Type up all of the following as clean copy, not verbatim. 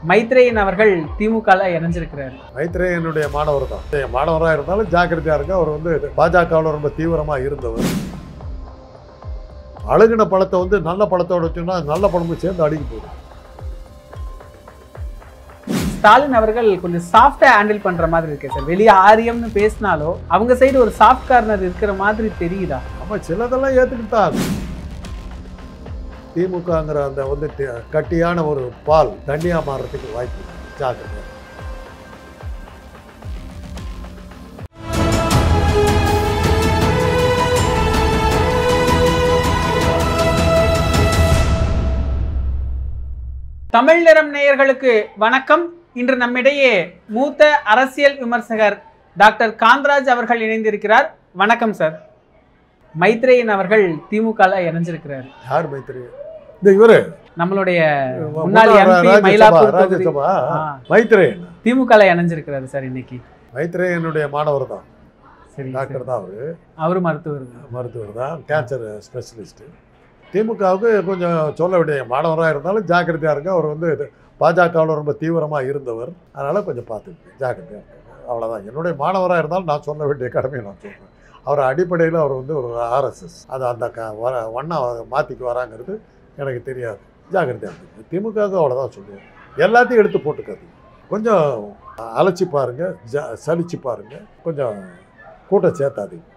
மைத்ரேயன் அவர்கள் திமுகல இணைஞ்சிருக்கிறாரு. மைத்ரேயனுடைய மாணவர் தான். மாணவராக இருந்தாலும் ஜாக்கிரதையா இருக்க. அவர் வந்து பாஜகவில் ரொம்ப தீவிரமா இருந்தவர். அழுகின பழத்தை வந்து நல்ல பழத்தோட வச்சோம்னா நல்ல பழமும் சேர்ந்து அழுகி போயிடும். ஸ்டாலின் அவர்கள் கொஞ்சம் சாஃப்டா ஹேண்டில் பண்ற மாதிரி இருக்கு சார். வெளியே ஆரியம்னு பேசினாலோ அவங்க சைடு ஒரு சாஃப்ட் கார்னர் இருக்கிற மாதிரி தெரியுதா? ஆமா, சிலதெல்லாம் ஏத்துக்கிட்டாங்க. திமுகங்கிற அந்த வந்து கட்டியான ஒரு பால் தண்ணியா மாறுறதுக்கு வாய்ப்பு ஜாக்கிரதை. தமிழ் நிறம் நேயர்களுக்கு வணக்கம். இன்று நம்மிடையே மூத்த அரசியல் விமர்சகர் டாக்டர் காந்தராஜ் அவர்கள் இணைந்திருக்கிறார். வணக்கம் சார். மைத்ரேயன் அவர்கள் திமுகல இணைஞ்சிருக்கிறார். யார் மைத்ரேயன்? இந்த இவரு நம்மளுடைய முன்னாள் எம்பி மயிலாப்பூர் ராஜ்யசபா மைத்ரேயன் திமுகல இணைஞ்சிருக்கிறாரு சார். இன்னைக்கு மைத்ரேயனுடைய மாணவர் தான். சரி, டாக்டர் தான் அவரு மருத்துவர் தான், கேன்சர் ஸ்பெஷலிஸ்ட். திமுகவுக்கு கொஞ்சம் சொல்ல வேண்டிய மாணவராக இருந்தாலும் ஜாக்கிரதையாக இருக்க. அவர் வந்து பாஜகவில் ரொம்ப தீவிரமாக இருந்தவர். அதனால் கொஞ்சம் பார்த்துக்கு ஜாக்கிரதையாக இருக்காங்க. அவ்வளோதான். என்னுடைய மாணவராக இருந்தாலும் நான் சொல்ல வேண்டிய கடமையை நான் சொல்கிறேன். அவர் அடிப்படையில் அவர் வந்து ஒரு ஆர்எஸ்எஸ் அது அந்த ஒன்றா மாற்றிக்கு வராங்கிறது எனக்கு தெரியாது. ஜாக்கிரதையாக இருக்குது. திமுகவுக்கு அவ்வளோதான் சொல்லுவேன். எல்லாத்தையும் எடுத்து போட்டுக்காது. கொஞ்சம் அழைச்சி பாருங்கள், சலிச்சு பாருங்கள், கொஞ்சம் கூட்டம் சேர்த்தாதீங்க.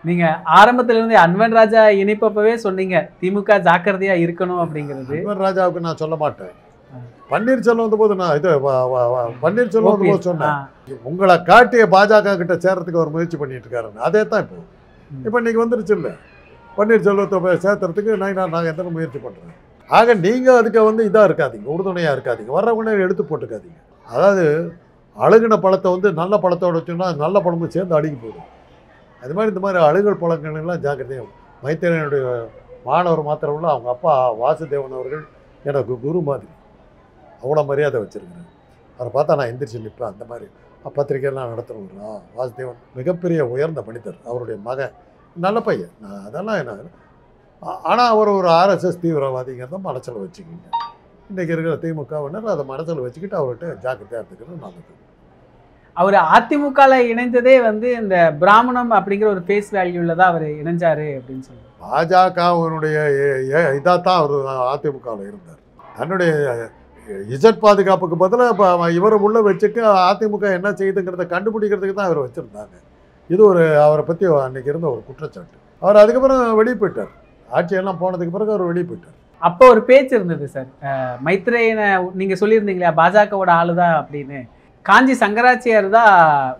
நீங்க ஆரம்பத்துல இருந்து அன்வர் ராஜா இணைப்பவே சொன்னீங்க திமுக ஜாக்கிரதையா இருக்கணும் அப்படிங்கிறது. அன்வர் ராஜாவுக்கு நான் சொல்ல மாட்டேன். பன்னீர்செல்வம் வந்தபோது நான் இது பன்னீர்செல்வம் வந்தபோது சொன்னேன், உங்களை காட்டிய பாஜக கிட்ட சேர்றதுக்கு ஒரு முயற்சி பண்ணிட்டு இருக்காருன்னு. அதே தான் இப்போ இன்னைக்கு வந்துருச்சு இல்லை, பன்னீர்செல்வத்தை சேர்த்துறதுக்கு நாங்கள் எத்தனை முயற்சி பண்ணுறேன். ஆக நீங்கள் அதுக்கு வந்து இதாக இருக்காதீங்க, உறுதுணையாக இருக்காதீங்க, வர்றவங்க எடுத்து போட்டுக்காதீங்க. அதாவது அழுகின பழத்தை வந்து நல்ல பழத்தோட வச்சோம்னா நல்ல பழமும் சேர்ந்து அழுகி போயிடும். அது மாதிரி இந்த மாதிரி அழுகல் பழங்கள்லாம் ஜாக்கிரதையாக. மைத்ரேயனுடைய மாணவர் மாத்திரம் உள்ள அவங்க அப்பா வாசுதேவன் அவர்கள் எனக்கு குரு மாதிரி, அவ்வளோ மரியாதை வச்சுருக்கிறேன். அவரை பார்த்தா நான் எந்திரிச்சு நிற்பேன். அந்த மாதிரி பத்திரிகைலாம் நடத்துகிறவங்களா வாசுதேவன் மிகப்பெரிய உயர்ந்த மனிதர். அவருடைய மகன் நல்ல பையன். நான் அதெல்லாம் என்ன, ஆனால் அவர் ஒரு ஆர்எஸ்எஸ் தீவிரவாதிங்கிறத மனசில் வச்சுக்கிங்க. இன்றைக்கி இருக்கிற திமுகவினர் அதை மனசில் வச்சுக்கிட்டு அவர்கிட்ட ஜாக்கிரதையாக இருந்துக்கிறது நல்லது. அவர் அதிமுகல இணைந்ததே வந்து இந்த பிராமணம் அப்படிங்கிற ஒரு ஃபேஸ் வேல்யூல தான் அவர் இணைஞ்சாரு அப்படின்னு சொல்லுவாங்க. பாஜகவினுடைய இதாக தான் அவர் அதிமுகவில் இருந்தார். தன்னுடைய இசட் பாதுகாப்புக்கு பதிலாக இவரை உள்ள வச்சுக்க அதிமுக என்ன செய்யுதுங்கிறத கண்டுபிடிக்கிறதுக்கு தான் அவர் வச்சுருந்தாங்க. இது ஒரு அவரை பற்றி அன்றைக்கி இருந்த ஒரு குற்றச்சாட்டு. அவர் அதுக்கப்புறம் வெளியே போயிட்டார். ஆட்சியெல்லாம் போனதுக்கு பிறகு அவர் வெளியே போயிட்டார். அப்போ ஒரு பேச்சு இருந்தது சார், மைத்ரேயனை நீங்கள் சொல்லியிருந்தீங்களா பாஜகவோட ஆளுதான் அப்படின்னு. காஞ்சி சங்கராச்சியார் தான்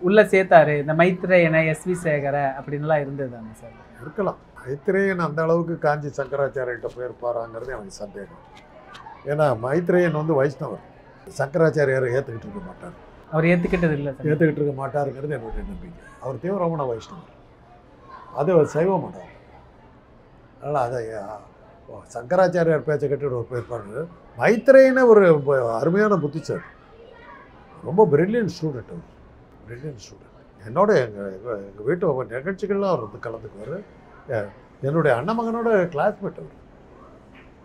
உள்ள சேர்த்தாரு இந்த மைத்ரேயனை, எஸ்வி சேகரை அப்படின்லாம் இருந்தது தானே சார்? இருக்கலாம். மைத்ரேயன் அந்த அளவுக்கு காஞ்சி சங்கராச்சாரியர்கிட்ட போயிருப்பாராங்கிறது எனக்கு சந்தேகம். ஏன்னா மைத்ரேயன் வந்து வைஷ்ணவர், சங்கராச்சாரியார் ஏற்றுக்கிட்டு இருக்க மாட்டார். அவர் ஏற்றுக்கிட்டது இல்லை, ஏற்றுக்கிட்டு இருக்க மாட்டாருங்கிறது என்னுடைய நம்பிக்கை. அவர் தீவிரமான வைஷ்ணவர், அது சைவ மாட்டார். அதனால் அதை சங்கராச்சாரியார் பேச்சை கட்டிட்டு போயிருப்பாரு. மைத்ரேயனை ஒரு அருமையான புத்திசாலி, ரொம்ப பிரில்லியன்ட் ஸ்டூடெண்ட். அவர் பிரில்லியன்ட் ஸ்டூடெண்ட். என்னோட எங்கள் வீட்டு நிகழ்ச்சிகள்லாம் அவர் வந்து கலந்துக்குவார். என்னுடைய அண்ணன் மகனோட கிளாஸ்மேட். அவர்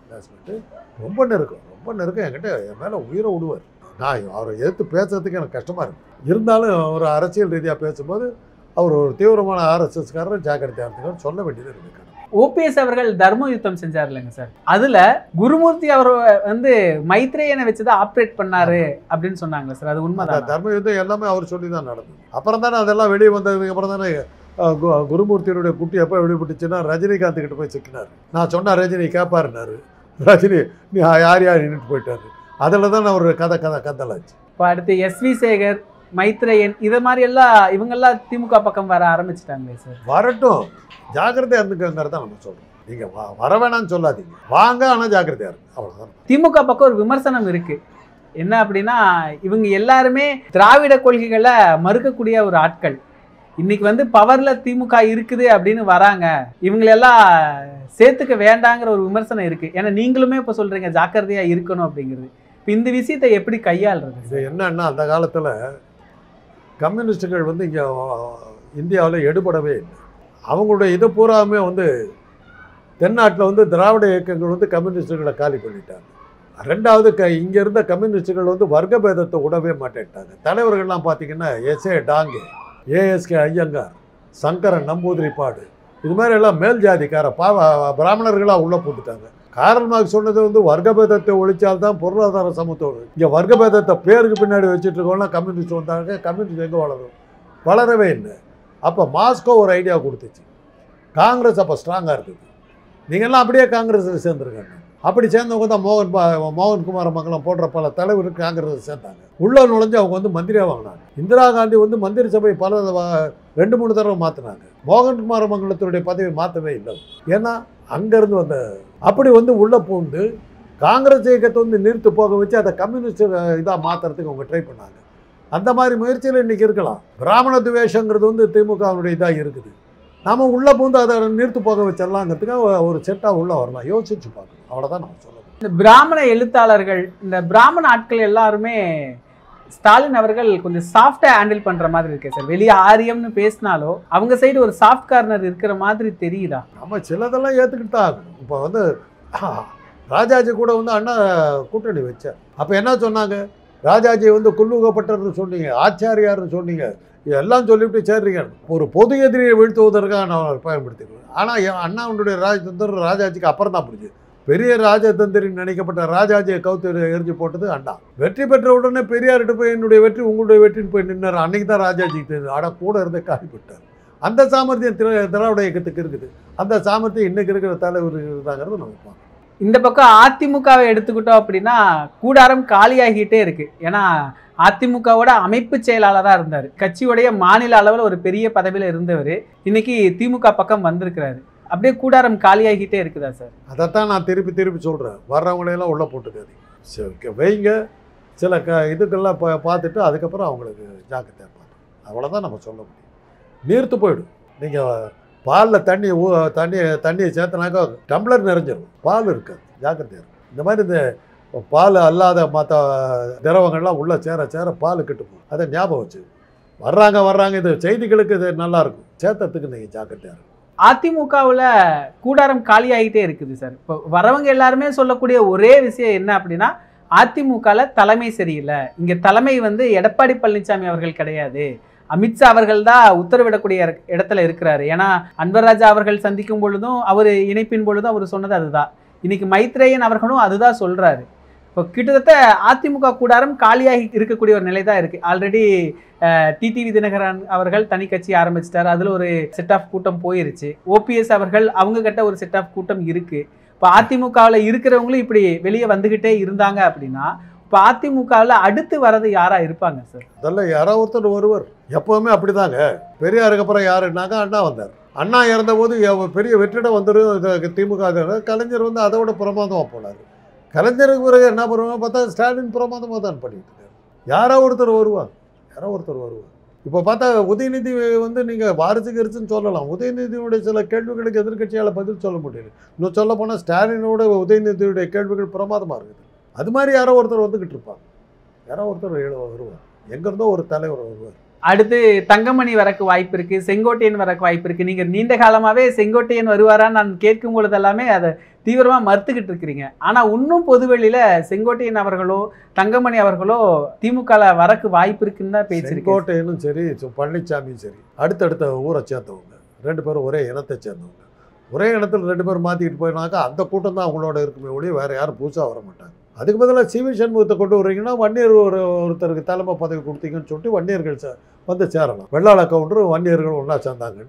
கிளாஸ்மேட்டு, ரொம்ப நெருக்கம். என்கிட்ட என் மேலே உயிரை விடுவார். நான் அவரை எதிர்த்து பேசுறதுக்கு எனக்கு கஷ்டமாக இருக்குது. இருந்தாலும் ஒரு அரசியல் ரீதியாக பேசும்போது அவர் ஒரு தீவிரமான ஆர்எஸ்எஸ்காரர், ஜாக்கிரதையாக இருந்துக்கார் சொல்ல வேண்டியது இருக்குது. ஓபிஎஸ் அவர்கள் தர்ம யுத்தம் செஞ்சார் இல்லைங்க சார், அதுல குருமூர்த்தி அவர் வந்து மைத்ரேயனை வச்சுதான் ஆப்ரேட் பண்ணாரு அப்படின்னு சொன்னாங்க சார். அது உண்மைதான். தர்ம யுத்தம் எல்லாமே அவர் சொல்லி தான் நடந்தது. அப்புறம் தானே அதெல்லாம் வெளியே வந்ததுக்கு அப்புறம் தானே குருமூர்த்தியுடைய குட்டி எப்போ வெளிப்பட்டுச்சுன்னா ரஜினிகாந்த் கிட்ட போய் சிக்கினார். நான் சொன்ன ரஜினி கேட்பாருனாரு. ரஜினி நீ யார் நின்றுட்டு போயிட்டாரு. அதில் தான் அவர் கதலாச்சு. இப்போ அடுத்து எஸ்வி சேகர், மைத்ரேயன் இது மாதிரி எல்லாம் இவங்கெல்லாம் திமுக பக்கம் வர ஆரம்பிச்சுட்டாங்களே சார். வரட்டும், ஜாக்கிரதையாக இருந்துக்கிறத நம்ம சொல்கிறோம். நீங்கள் வர வேணான்னு சொல்லாதீங்க, வாங்க, ஆனால் ஜாக்கிரதையாக இருக்கு, அவ்வளோதான். திமுக பக்கம் ஒரு விமர்சனம் இருக்கு. என்ன அப்படின்னா, இவங்க எல்லாருமே திராவிட கொள்கைகளை மறுக்கக்கூடிய ஒரு ஆட்கள். இன்னைக்கு வந்து பவர்ல திமுக இருக்குது அப்படின்னு வராங்க, இவங்களெல்லாம் சேர்த்துக்க வேண்டாங்கிற ஒரு விமர்சனம் இருக்கு. ஏன்னா நீங்களுமே இப்போ சொல்றீங்க ஜாக்கிரதையா இருக்கணும் அப்படிங்கிறது. இப்போ இந்த விஷயத்தை எப்படி கையாளுறது? இது என்னன்னா, அந்த காலத்தில் கம்யூனிஸ்டுகள் வந்து இங்கே இந்தியாவில் எடுபடவே இல்லை. அவங்களுடைய இதை பூராமே வந்து தென்னாட்டில் வந்து திராவிட இயக்கங்கள் வந்து கம்யூனிஸ்டுகளை காலி பண்ணிட்டாங்க. ரெண்டாவது இங்கே இருந்த கம்யூனிஸ்டுகள் வந்து வர்க்க பேதத்தை விடவே மாட்டேன்ட்டாங்க. தலைவர்கள்லாம் பார்த்தீங்கன்னா எஸ்ஏ டாங்கே, ஏஎஸ்கே ஐயங்கார், சங்கரன் நம்பூதிரிப்பாடு, இது மாதிரி எல்லாம் மேல் ஜாதிக்கார பிராமணர்களாக உள்ளே போட்டுட்டாங்க. கார்ல் மார்க்ஸ் சொன்னது வந்து வர்க்க பேதத்தை ஒழிச்சால்தான் பொருளாதார சமத்துவம். இங்கே வர்க்க பேதத்தை பேருக்கு பின்னாடி வச்சுட்டு இருக்கோம்னா கம்யூனிஸ்ட் வந்தாங்க. கம்யூனிஸ்ட் எங்கே வளரவே இல்லை. அப்போ மாஸ்கோ ஒரு ஐடியா கொடுத்துச்சு. காங்கிரஸ் அப்போ ஸ்ட்ராங்காக இருக்குது. நீங்கள்லாம் அப்படியே காங்கிரஸில் சேர்ந்துருக்காங்க. அப்படி சேர்ந்தவங்க தான் மோகன்குமார மங்கலம் போன்ற பல தலைவர்கள் காங்கிரஸில் சேர்ந்தாங்க. உள்ளே நுழைஞ்சு அவங்க வந்து மந்திரியாக வாங்கினாங்க. இந்திரா காந்தி வந்து மந்திரி சபை பல 2-3 தடவை மாற்றினாங்க. மோகன்குமார மங்கலத்தினுடைய பதவி மாற்றவே இல்லை. ஏன்னா அங்கேருந்து வந்த அப்படி வந்து உள்ளே பூந்து காங்கிரஸ் இயக்கத்தை வந்து நிறுத்து போக வச்சு அதை கம்யூனிஸ்ட் இதாக மாற்றுறதுக்கு அவங்க ட்ரை பண்ணாங்க. அந்த மாதிரி முயற்சியில் இன்றைக்கி இருக்கலாம். பிராமண துவேஷங்கிறது வந்து திமுகவுடைய இதாக இருக்குது. நாம் உள்ளே பூந்து அதை நிறுத்து போக வச்சிடலாங்கிறதுக்காக ஒரு செட்டாக உள்ளே வரலாம். யோசிச்சு பார்க்கணும். அவ்வளோதான் நான் சொல்லுவேன். இந்த பிராமண எழுத்தாளர்கள், இந்த பிராமண ஆட்கள் எல்லாருமே ஸ்டாலின் அவர்கள் கொஞ்சம் சாஃப்டா ஹேண்டில் பண்ற மாதிரி இருக்கு சார். வெளியே ஆரியம்னு பேசினாலோ அவங்க சைடு ஒரு சாஃப்ட் கார்னர் இருக்கிற மாதிரி தெரியுதா? நம்ம சிலதெல்லாம் ஏற்றுக்கிட்டு தான் ஆகணும். இப்போ வந்து ராஜாஜி கூட வந்து அண்ணா கூட்டணி வச்சார். அப்போ என்ன சொன்னாங்க? ராஜாஜி வந்து குல்லுகப்பட்டர்னு சொன்னீங்க, ஆச்சாரியார்னு சொன்னீங்க, எல்லாம் சொல்லிவிட்டு சேர்றீங்க. ஒரு பொது எதிரியை வீழ்த்துவதற்காக நான் பயன்படுத்திக்குவேன். ஆனால் அண்ணாவுடைய ராஜதந்திரம் ராஜாஜிக்கு அப்புறம் தான் பிடிச்சி. பெரிய ராஜதந்திரி நினைக்கப்பட்ட ராஜாஜியை கவுத்து எரிஞ்சு போட்டது அண்ணா. வெற்றி பெற்ற உடனே பெரியார்கிட்ட போய் என்னுடைய வெற்றி உங்களுடைய வெற்றின்னு போய் நின்னார். அன்னைக்கு தான் ராஜாஜிக்கு தெரியுது. ஆனால் கூட இருந்த காலிப்பட்டார். அந்த சாமர்த்தியம் திராவிட இயக்கத்துக்கு இருக்குது. அந்த சாமர்த்தியம் இன்னைக்கு இருக்கிற தலைவர் இருந்தாங்கிறது நம்ம பார்க்கணும். இந்த பக்கம் அதிமுகவை எடுத்துக்கிட்டோம் அப்படின்னா கூடாரம் காலியாகிட்டே இருக்கு. ஏன்னா அதிமுகவோட அமைப்பு செயலாளராக இருந்தார். கட்சியுடைய மாநில அளவில் ஒரு பெரிய பதவியில் இருந்தவர் இன்னைக்கு திமுக பக்கம் வந்திருக்கிறாரு. அப்படியே கூடாரம் காலியாகிட்டே இருக்குதா சார்? அதைத்தான் நான் திருப்பி சொல்கிறேன். வர்றவங்களையெல்லாம் உள்ளே போட்டுக்காது. சரி வைங்க, சில இதுக்கெல்லாம் பார்த்துட்டு அதுக்கப்புறம் அவங்களுக்கு ஜாக்கிரதை இருப்பாங்க. அவ்வளோதான் நம்ம சொல்ல முடியும். நீர்த்து போயிடும். நீங்கள் பாலில் தண்ணியை சேர்த்தனாக்கா டம்ளர் நிறைஞ்சிடும். பால் இருக்காது. ஜாக்கிரதை இருக்கும். இந்த மாதிரி இந்த பால் அல்லாத மற்ற திரவங்கள்லாம் உள்ளே சேர பால் கெட்டு போகும். அதை ஞாபகம் வச்சு வர்றாங்க. இது செய்திகளுக்கு இது நல்லாயிருக்கும். சேர்த்தத்துக்கு நீங்கள் ஜாக்கிரதையாக இருக்கும். அதிமுகவில் கூடாரம் காலி ஆகிட்டே இருக்குது சார். இப்போ வரவங்க எல்லாருமே சொல்லக்கூடிய ஒரே விஷயம் என்ன அப்படின்னா, அதிமுகவில் தலைமை சரியில்லை. இங்கே தலைமை வந்து எடப்பாடி பழனிசாமி அவர்கள் கிடையாது, அமித்ஷா அவர்கள் தான் உத்தரவிடக்கூடிய இடத்துல இருக்கிறாரு. ஏன்னா அன்பராஜா அவர்கள் சந்திக்கும் பொழுதும் அவர் இணைப்பின் பொழுதும் அவர் சொன்னது அதுதான். இன்னைக்கு மைத்ரேயன் அவர்களும் அதுதான் சொல்றாரு. இப்போ கிட்டத்தட்ட அதிமுக கூடாரம் காலியாகி இருக்கக்கூடிய ஒரு நிலை தான் இருக்கு. ஆல்ரெடி டிடிவி தினகரன் அவர்கள் தனி கட்சி ஆரம்பிச்சிட்டாரு. அதில் ஒரு செட் ஆஃப் கூட்டம் போயிருச்சு. ஓபிஎஸ் அவர்கள் அவங்க கிட்ட ஒரு செட் ஆஃப் கூட்டம் இருக்கு. இப்போ அதிமுகவில் இருக்கிறவங்களும் இப்படி வெளியே வந்துகிட்டே இருந்தாங்க அப்படின்னா இப்போ அதிமுகவில் அடுத்து வரது யாரா இருப்பாங்க சார்? அதெல்லாம் யாரோ ஒருத்தர் வருவார். எப்பவுமே அப்படிதாங்க. பெரியாருக்கு அப்புறம் யாருன்னாக்கா அண்ணா வந்தார். அண்ணா இறந்த போது பெரிய வெற்றிடம் வந்துடும் திமுக. கலைஞர் வந்து அதை விட பிரமாதமாக போனார். கலைஞருக்கு பிறகு என்ன பண்ணுவாங்க பார்த்தா ஸ்டாலின் பிரமாதமாக தான் பண்ணிட்டு இருக்காரு. யாரோ ஒருத்தர் வருவாங்க. இப்போ பார்த்தா உதயநிதி வந்து நீங்கள் வாரிசுன்னு சொல்லலாம். உதயநிதியுடைய சில கேள்விகளுக்கு எதிர்கட்சியால் பதில் சொல்ல முடியல. இன்னும் சொல்ல போனால் ஸ்டாலினோட உதயநிதியுடைய கேள்விகள் பிரமாதமாக இருக்குது. அது மாதிரி யாரோ ஒருத்தர் வந்துக்கிட்டு இருப்பாங்க. யாரோ ஒருத்தர் வருவார். எங்கேருந்தோ ஒரு தலைவர் வருவார். அடுத்து தங்கமணி வரக்கு வாய்ப்பு இருக்கு, செங்கோட்டையன் வரக்கு வாய்ப்பு இருக்கு. நீங்க நீண்ட காலமாவே செங்கோட்டையன் வருவாரான்னு நான் கேட்கும் பொழுது எல்லாமே அதை தீவிரமா மறுத்துக்கிட்டு இருக்கிறீங்க. ஆனா இன்னும் பொதுவெளியில செங்கோட்டையன் அவர்களோ தங்கமணி அவர்களோ திமுக வரக்கு வாய்ப்பு இருக்குன்னு தான் பேசியிருக்கேன். செங்கோட்டையனும் சரி பழனிசாமியும் சரி அடுத்தடுத்த ஊரை சேர்ந்தவங்க. 2 பேரும் ஒரே இனத்தை சேர்ந்தவங்க. ஒரே இடத்துல 2 பேர் மாற்றிக்கிட்டு போயினாக்கா அந்த கூட்டம் தான் அவங்களோட இருக்குமே ஒழிய வேறு யாரும் புதுசாக வர மாட்டாங்க. அதுக்கு பதிலாக சிவி சண்முகத்தை கொண்டு வர்றீங்கன்னா வன்னியர் ஒருத்தருக்கு தலைமை பதவி கொடுத்தீங்கன்னு சொல்லிட்டு வன்னியர்கள் வந்து சேரலாம். வெள்ளாள கவுண்டரும் வன்னியர்கள் ஒன்றா சேர்ந்தாங்க.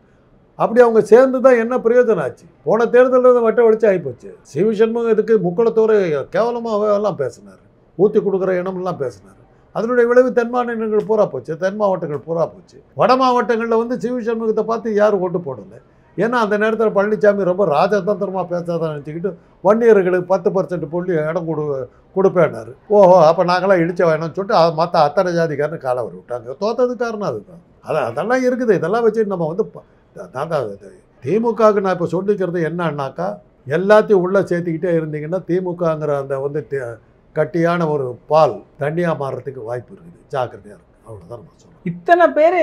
அப்படி அவங்க சேர்ந்து தான் என்ன பிரயோஜனம் ஆச்சு? போன தேர்தலில் வட்ட வலிச்சு ஆகிப்போச்சு. சிவி சண்முகம் இதுக்கு முக்களத்தோடு கேவலமாக எல்லாம் பேசினார். ஊற்றி கொடுக்குற இனமெல்லாம் பேசினார். அதனுடைய விளைவு தென் மாநிலங்கள் பூரா போச்சு. தென் மாவட்டங்கள் பூரா போச்சு. வட மாவட்டங்களில் வந்து சிவி சண்முகத்தை பார்த்து யாரும் ஓட்டு போடலை. ஏன்னா அந்த நேரத்தில் பழனிசாமி ரொம்ப ராஜதந்திரமாக பேசாதான் நினச்சிக்கிட்டு வன்னியர்களுக்கு 10% புள்ளி இடம் கொடுப்பேன்னாரு. ஓஹோ, அப்போ நாங்களாம் இடிச்ச வேணும்னு சொல்லிட்டு மற்ற அத்தனை ஜாதிக்காரன்னு காலை வர விட்டாங்க. தோத்தது காரணம் அதுதான். அதெல்லாம் இருக்குது. இதெல்லாம் வச்சு நம்ம வந்து திமுகவுக்கு நான் இப்போ சொல்லிக்கிறது என்னன்னாக்கா, எல்லாத்தையும் உள்ளே சேர்த்துக்கிட்டே இருந்தீங்கன்னா திமுகங்கிற அந்த வந்து கட்டியான ஒரு பால் தண்ணியாக மாறுறதுக்கு வாய்ப்பு இருக்குது. ஜாக்கிரதையாக இருக்குது. அவ்வளோதான் நம்ம சொல்லுவோம். இத்தனை பேர்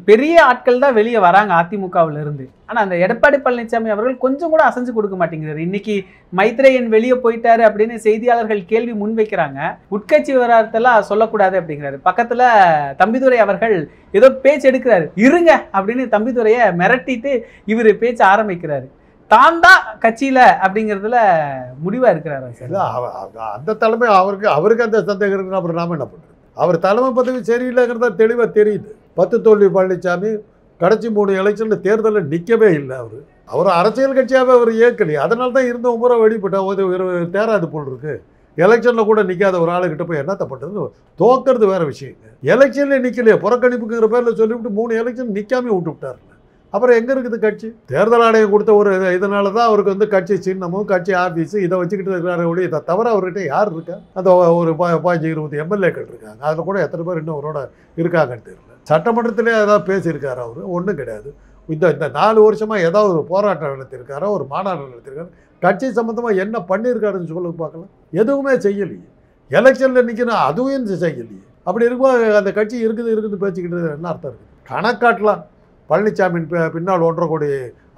பெரிய ஆட்கள் தான் வெளியே வராங்க அதிமுகவில் இருந்து. ஆனால் அந்த எடப்பாடி பழனிசாமி அவர்கள் கொஞ்சம் கூட அசைஞ்சு கொடுக்க மாட்டேங்கிறாரு. இன்னைக்கு மைத்ரேயன் வெளியே போயிட்டாரு அப்படின்னு செய்தியாளர்கள் கேள்வி முன்வைக்கிறாங்க. உட்கட்சி விவகாரத்தெல்லாம் சொல்லக்கூடாது அப்படிங்கிறாரு. பக்கத்தில் தம்பிதுரை அவர்கள் ஏதோ பேச்சு எடுக்கிறாரு, இருங்க அப்படின்னு தம்பிதுரையை மிரட்டிட்டு இவர் பேச்ச ஆரம்பிக்கிறாரு. தான் தான் கட்சியில் அப்படிங்கிறதுல முடிவாக இருக்கிறாரா சார்? அந்த தலைமை அவருக்கு அந்த சந்தேகம் இருக்குன்னு அப்புறம் நாம என்ன பண்ணுறது? அவர் தலைமை பதவி சரியில்லைங்கிறதா தெளிவாக தெரியுது. 10 தோல்வி பழனிசாமி கடைசி 3 எலெக்ஷனில் தேர்தலில் நிற்கவே இல்லை. அவர் அரசியல் கட்சியாகவே அவர் இயக்கலையே. அதனால தான் இருந்த முறை வெளிப்பட்ட தேராது போல் இருக்கு. எலெக்ஷனில் கூட நிற்காத ஒரு ஆளுகிட்ட போய் என்னத்தை பண்ணுறது? தோக்கிறது வேறு விஷயங்க. எலெக்ஷன்லேயே நிற்கலையே, புறக்கணிப்புங்கிற பேரில் சொல்லிவிட்டு 3 எலெக்ஷன் நிற்காமே விட்டு விட்டார். அப்புறம் எங்கே இருக்குது கட்சி? தேர்தல் ஆணையம் கொடுத்த ஒரு இதனால தான் அவருக்கு கட்சி சின்னமும் கட்சி ஆஃபீஸு இதை வச்சுக்கிட்டு இருக்கிறாரு. இதை தவிர அவர்கிட்ட யார் இருக்கா? அந்த ஒரு 15-20 எம்எல்ஏக்கள் இருக்காங்க. அதில் கூட எத்தனை பேர் இன்னும் அவரோட இருக்காங்கன்னு தெரியல. சட்டமன்றத்திலே ஏதாவது பேசியிருக்காரு அவர்? ஒன்றும் கிடையாது. இந்த 4 வருஷமாக ஏதாவது ஒரு போராட்டம் நடத்தியிருக்காரா? ஒரு மாநாடு நடத்தியிருக்காரு? கட்சி சம்மந்தமாக என்ன பண்ணியிருக்காருன்னு சொல்ல பார்க்கலாம். எதுவுமே செய்யலையே. எலெக்ஷனில் நிற்கணும், அதுவும் செய்யலையே. அப்படி இருக்கும்போது அந்த கட்சி இருக்குது பேசிக்கிட்டு என்ன அர்த்தம் இருக்குது? கணக்காட்டலாம். பழனிசாமியின் பின்னால் 1.5 கோடி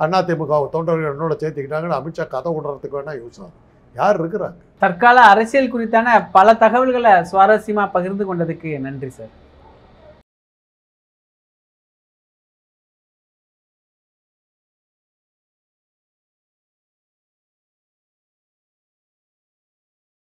அதிமுக தொண்டர்கள் என்னோட சேர்த்துக்கிட்டாங்கன்னு அமித்ஷா கதை விடுறதுக்கு வேணா யூஸ் ஆகும். யார் இருக்கிறாங்க? தற்கால அரசியல் குறித்தான பல தகவல்களை சுவாரஸ்யமாக பகிர்ந்து கொண்டதுக்கு நன்றி சார்.